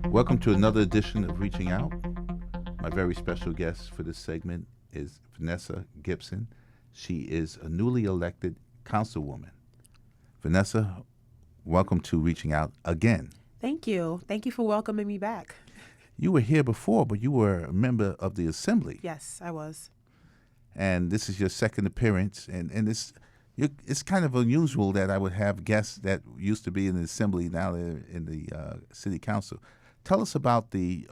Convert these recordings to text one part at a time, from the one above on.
Welcome to another edition of Reaching Out. My very special guest for this segment is Vanessa Gibson. She is a newly elected councilwoman. Vanessa, welcome to Reaching Out again. Thank you. Thank you for welcoming me back. You were here before, but you were a member of the Assembly. Yes, I was. And this is your second appearance, and it's kind of unusual that I would have guests that used to be in the Assembly, now they're in the City Council. Tell us about the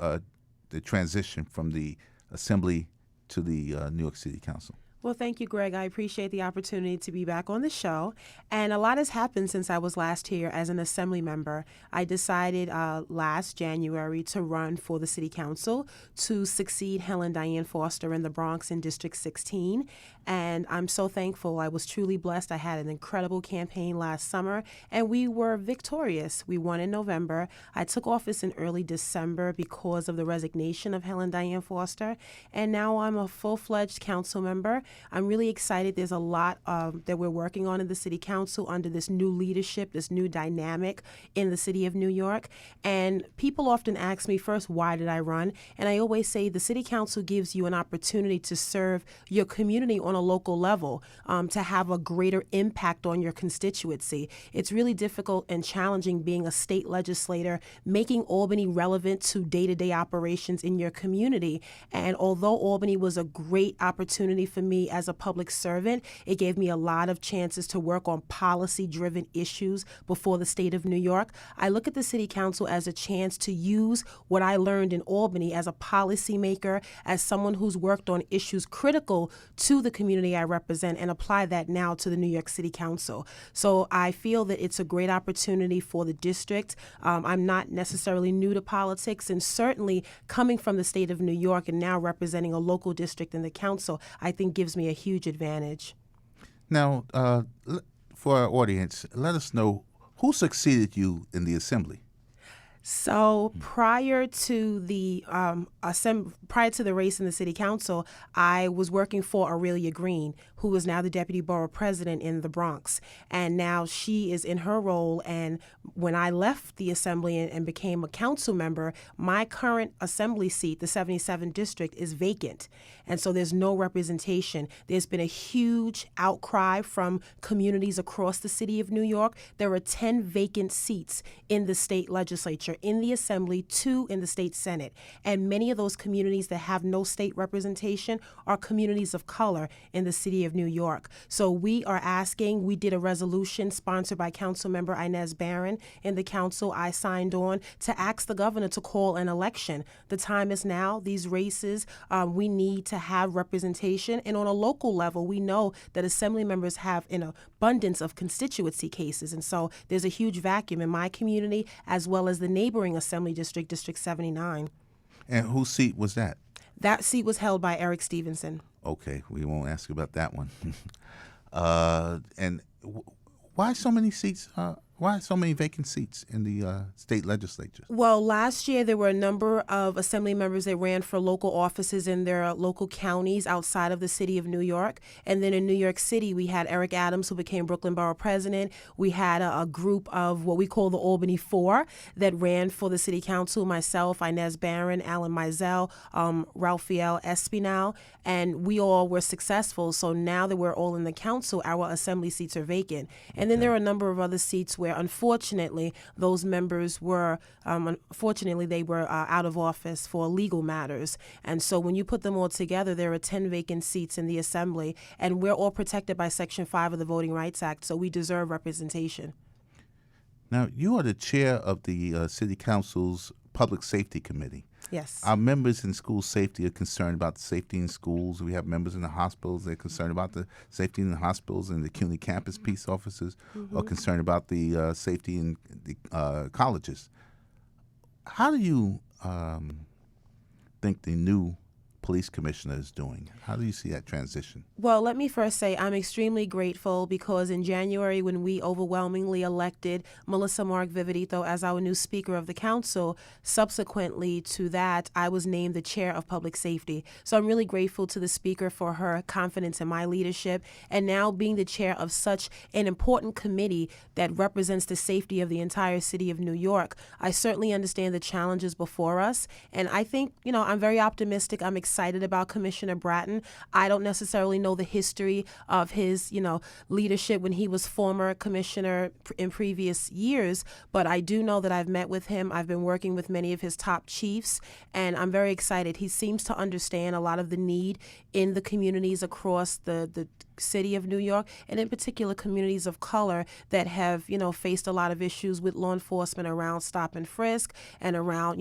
transition from the Assembly to the New York City Council. Well, thank you, Greg. I appreciate the opportunity to be back on the show. And a lot has happened since I was last here as an Assembly member. I decided last January to run for the City Council to succeed Helen Diane Foster in the Bronx in District 16. And I'm so thankful. I was truly blessed. I had an incredible campaign last summer, and we were victorious. We won in November. I took office in early December because of the resignation of Helen Diane Foster. And now I'm a full-fledged council member. I'm really excited. There's a lot that we're working on in the City Council under this new leadership, this new dynamic in the city of New York. And people often ask me first, why did I run? And I always say the City Council gives you an opportunity to serve your community on a local level, to have a greater impact on your constituency. It's really difficult and challenging being a state legislator, making Albany relevant to day-to-day operations in your community. And although Albany was a great opportunity for me as a public servant, it gave me a lot of chances to work on policy-driven issues before the state of New York. I look at the City Council as a chance to use what I learned in Albany as a policymaker, as someone who's worked on issues critical to the community I represent, and apply that now to the New York City Council. So I feel that it's a great opportunity for the district. I'm not necessarily new to politics, and certainly coming from the state of New York and now representing a local district in the council, I think gives me a huge advantage. Now, for our audience, let us know who succeeded you in the Assembly. So prior to the race in the City Council, I was working for Aurelia Green, who is now the Deputy Borough President in the Bronx. And now she is in her role. And when I left the Assembly and became a council member, my current Assembly seat, the 77th District, is vacant. And so there's no representation. There's been a huge outcry from communities across the city of New York. There are 10 vacant seats in the state legislature, in the Assembly, 2 in the state Senate. And many of those communities that have no state representation are communities of color in the city of New York. So we did a resolution sponsored by Councilmember Inez Barron in the council. I signed on to ask the governor to call an election. The time is now. These races, we need to have representation. And on a local level, we know that Assembly members have an abundance of constituency cases. And so there's a huge vacuum in my community as well as the neighboring Assembly district, District 79. And whose seat was that? That seat was held by Eric Stevenson. Okay, we won't ask you about that one. Why so many seats? Why so many vacant seats in the state legislature? Well, last year there were a number of Assembly members that ran for local offices in their local counties outside of the city of New York. And then in New York City, we had Eric Adams, who became Brooklyn Borough President. We had a group of what we call the Albany Four that ran for the City Council, myself, Inez Barron, Alan Mizell, Raphael Espinal, and we all were successful. So now that we're all in the council, our Assembly seats are vacant. And then there are a number of other seats where unfortunately those members were they were out of office for legal matters. And so when you put them all together, there are 10 vacant seats in the Assembly, and we're all protected by Section 5 of the Voting Rights Act, so we deserve representation. Now, you are the chair of the City Council's Public Safety Committee. Yes. Our members in school safety are concerned about the safety in schools. We have members in the hospitals. They're concerned about the safety in the hospitals, and the CUNY campus peace officers are concerned about the safety in the colleges. How do you think the new police commissioner is doing. How do you see that transition? Well, let me first say I'm extremely grateful because in January, when we overwhelmingly elected Melissa Mark Vividito as our new Speaker of the Council, subsequently to that, I was named the Chair of Public Safety. So I'm really grateful to the Speaker for her confidence in my leadership, and now being the chair of such an important committee that represents the safety of the entire city of New York. I certainly understand the challenges before us, and I think, I'm very optimistic. I'm excited about Commissioner Bratton. I don't necessarily know the history of his, leadership when he was former commissioner in previous years, but I do know that I've met with him. I've been working with many of his top chiefs, and I'm very excited. He seems to understand a lot of the need in the communities across the city of New York, and in particular communities of color that have, faced a lot of issues with law enforcement around stop and frisk and around,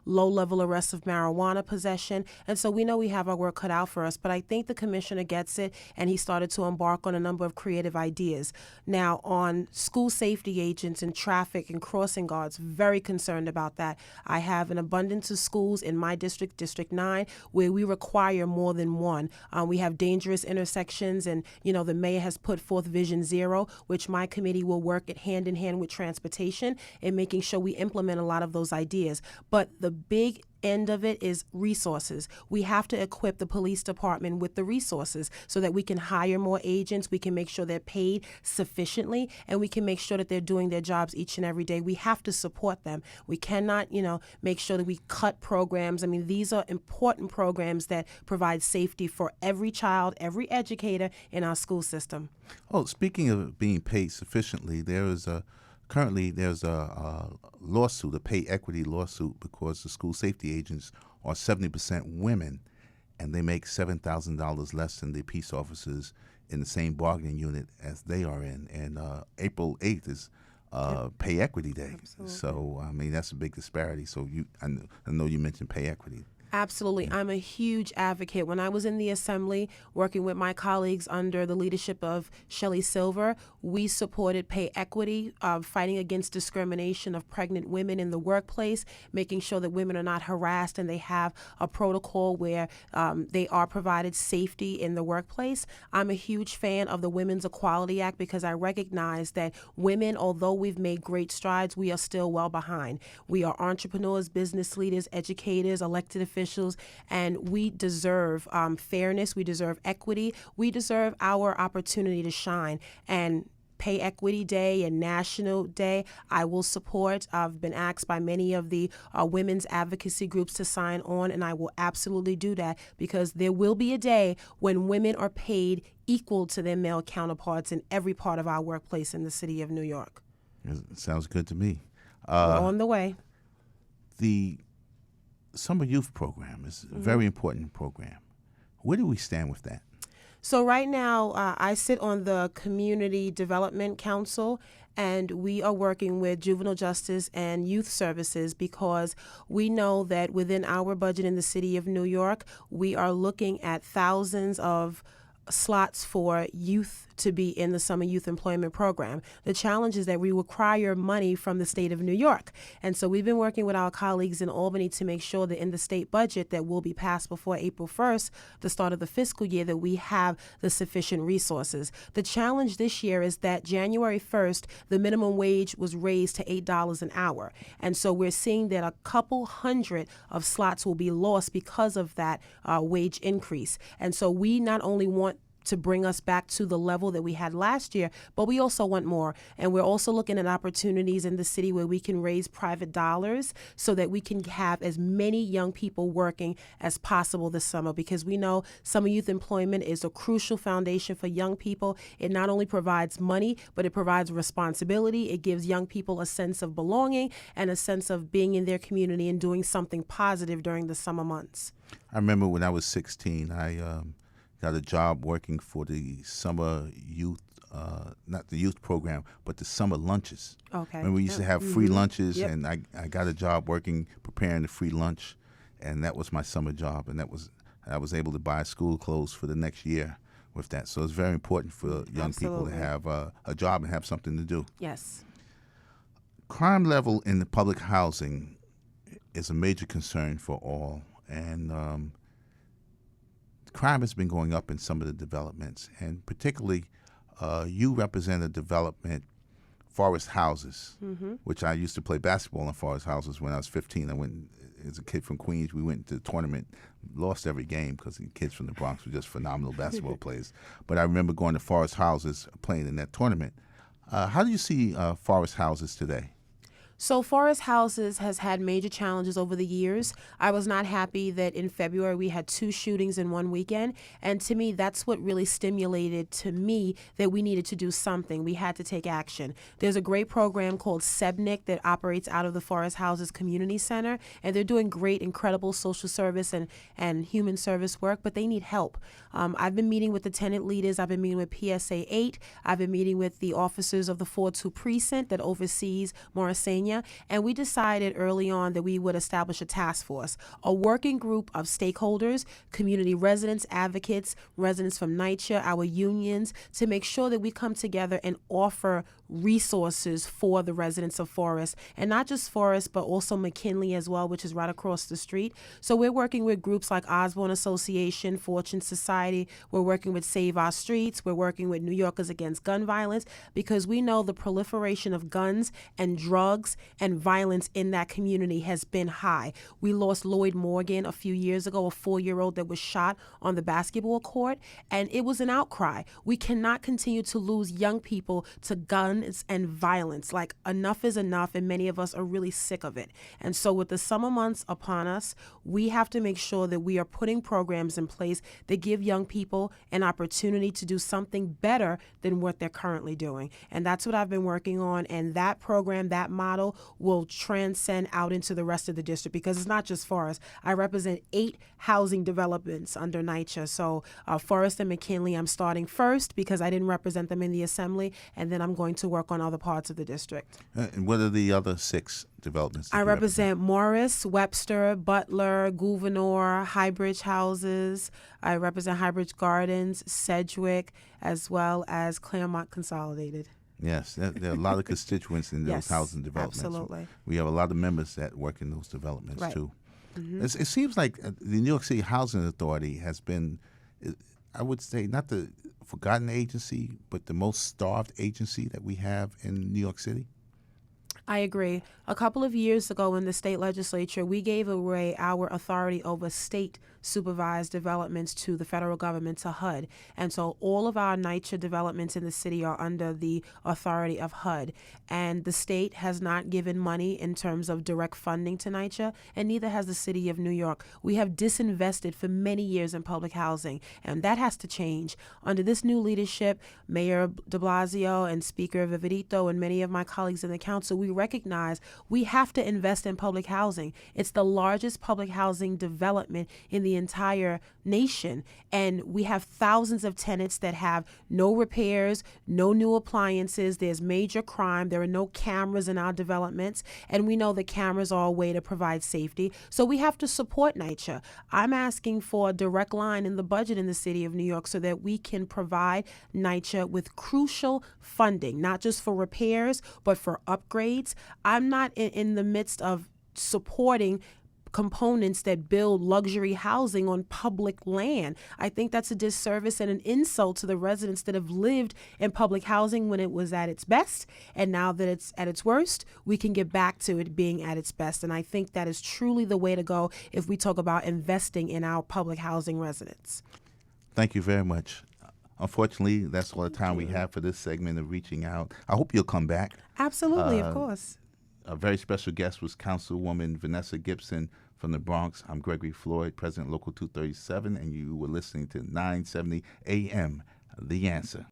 low-level arrests of marijuana possession. And so we know we have our work cut out for us, but I think the commissioner gets it, and he started to embark on a number of creative ideas. Now, on school safety agents and traffic and crossing guards, very concerned about that. I have an abundance of schools in my district, District 9, where we require more than one. We have dangerous intersections, and the mayor has put forth Vision Zero, which my committee will work at hand in hand with transportation in making sure we implement a lot of those ideas. But the big end of it is resources. We have to equip the police department with the resources so that we can hire more agents, we can make sure they're paid sufficiently, and we can make sure that they're doing their jobs each and every day. We have to support them. We cannot, make sure that we cut programs. I mean, these are important programs that provide safety for every child, every educator in our school system. Oh, speaking of being paid sufficiently, currently there's a lawsuit, a pay equity lawsuit, because the school safety agents are 70% women, and they make $7,000 less than the peace officers in the same bargaining unit as they are in. And April 8th is Pay Equity Day. Absolutely. So, that's a big disparity. So I know you mentioned pay equity. Absolutely. I'm a huge advocate. When I was in the assembly working with my colleagues under the leadership of Shelley Silver, we supported pay equity, fighting against discrimination of pregnant women in the workplace, making sure that women are not harassed and they have a protocol where they are provided safety in the workplace. I'm a huge fan of the Women's Equality Act because I recognize that women, although we've made great strides, we are still well behind. We are entrepreneurs, business leaders, educators, elected officials, and we deserve fairness, we deserve equity, we deserve our opportunity to shine. And Pay Equity Day and National Day, I will support. I've been asked by many of the women's advocacy groups to sign on, and I will absolutely do that because there will be a day when women are paid equal to their male counterparts in every part of our workplace in the city of New York. It sounds good to me. We're on the way. The Summer Youth Program is a very important program. Where do we stand with that? So right now, I sit on the Community Development Council, and we are working with Juvenile Justice and Youth Services because we know that within our budget in the city of New York, we are looking at thousands of slots for youth to be in the Summer Youth Employment Program. The challenge is that we require money from the state of New York. And so we've been working with our colleagues in Albany to make sure that in the state budget that will be passed before April 1st, the start of the fiscal year, that we have the sufficient resources. The challenge this year is that January 1st, the minimum wage was raised to $8 an hour. And so we're seeing that a couple hundred of slots will be lost because of that wage increase. And so we not only want to bring us back to the level that we had last year, but we also want more. And we're also looking at opportunities in the city where we can raise private dollars so that we can have as many young people working as possible this summer, because we know summer youth employment is a crucial foundation for young people. It not only provides money, but it provides responsibility. It gives young people a sense of belonging and a sense of being in their community and doing something positive during the summer months. I remember when I was 16, I got a job working for the summer youth, not the youth program, but the summer lunches. Okay. And we used to have free lunches, Yep. and I got a job preparing the free lunch, and that was my summer job, and I was able to buy school clothes for the next year with that. So it's very important for young people to have a job and have something to do. Yes. Crime level in the public housing is a major concern for all, and crime has been going up in some of the developments, and particularly you represent a development, Forest Houses, which I used to play basketball in Forest Houses when I was 15. I went as a kid from Queens. We went to the tournament, lost every game because the kids from the Bronx were just phenomenal basketball players. But I remember going to Forest Houses, playing in that tournament. How do you see Forest Houses today? So Forest Houses has had major challenges over the years. I was not happy that in February we had 2 shootings in one weekend. And to me, that's what really stimulated to me that we needed to do something. We had to take action. There's a great program called SEBNIC that operates out of the Forest Houses Community Center. And they're doing great, incredible social service and human service work, but they need help. I've been meeting with the tenant leaders. I've been meeting with PSA 8. I've been meeting with the officers of the 4-2 precinct that oversees Morrisania. And we decided early on that we would establish a task force, a working group of stakeholders, community residents, advocates, residents from NYCHA, our unions, to make sure that we come together and offer resources for the residents of Forest, and not just Forest, but also McKinley as well, which is right across the street. So we're working with groups like Osborne Association, Fortune Society. We're working with Save Our Streets. We're working with New Yorkers Against Gun Violence, because we know the proliferation of guns and drugs and violence in that community has been high. We lost Lloyd Morgan a few years ago, a 4-year-old that was shot on the basketball court, and it was an outcry. We cannot continue to lose young people to guns and violence. Like, enough is enough, and many of us are really sick of it. And so with the summer months upon us, we have to make sure that we are putting programs in place that give young people an opportunity to do something better than what they're currently doing. And that's what I've been working on, and that program, that model, will transcend out into the rest of the district, because it's not just Forest. I represent 8 housing developments under NYCHA. So Forest and McKinley, I'm starting first because I didn't represent them in the assembly, and then I'm going to work on other parts of the district. And what are the other 6 developments? I represent Morris, Webster, Butler, Gouverneur, Highbridge Houses. I represent Highbridge Gardens, Sedgwick, as well as Claremont Consolidated. Yes, there are a lot of constituents in those Yes, housing developments. absolutely. We have a lot of members that work in those developments, Right. too. It seems like the New York City Housing Authority has been, I would say, not the forgotten agency, but the most starved agency that we have in New York City. I agree. A couple of years ago in the state legislature, we gave away our authority over state supervised developments to the federal government, to HUD. And so all of our NYCHA developments in the city are under the authority of HUD. And the state has not given money in terms of direct funding to NYCHA, and neither has the city of New York. We have disinvested for many years in public housing, and that has to change. Under this new leadership, Mayor de Blasio and Speaker Viverito and many of my colleagues in the council, we recognize we have to invest in public housing. It's the largest public housing development in the entire nation, and we have thousands of tenants that have no repairs, no new appliances. There's major crime. There are no cameras in our developments, and we know that cameras are a way to provide safety. So we have to support NYCHA. I'm asking for a direct line in the budget in the city of New York so that we can provide NYCHA with crucial funding, not just for repairs, but for upgrades. I'm not in the midst of supporting components that build luxury housing on public land. I think that's a disservice and an insult to the residents that have lived in public housing when it was at its best, and now that it's at its worst, we can get back to it being at its best. And I think that is truly the way to go if we talk about investing in our public housing residents. Thank you very much. Unfortunately, that's all the time we have for this segment of Reaching Out. I hope you'll come back. Absolutely, of course. A very special guest was Councilwoman Vanessa Gibson from the Bronx. I'm Gregory Floyd, President Local 237, and you were listening to 970 AM, The Answer.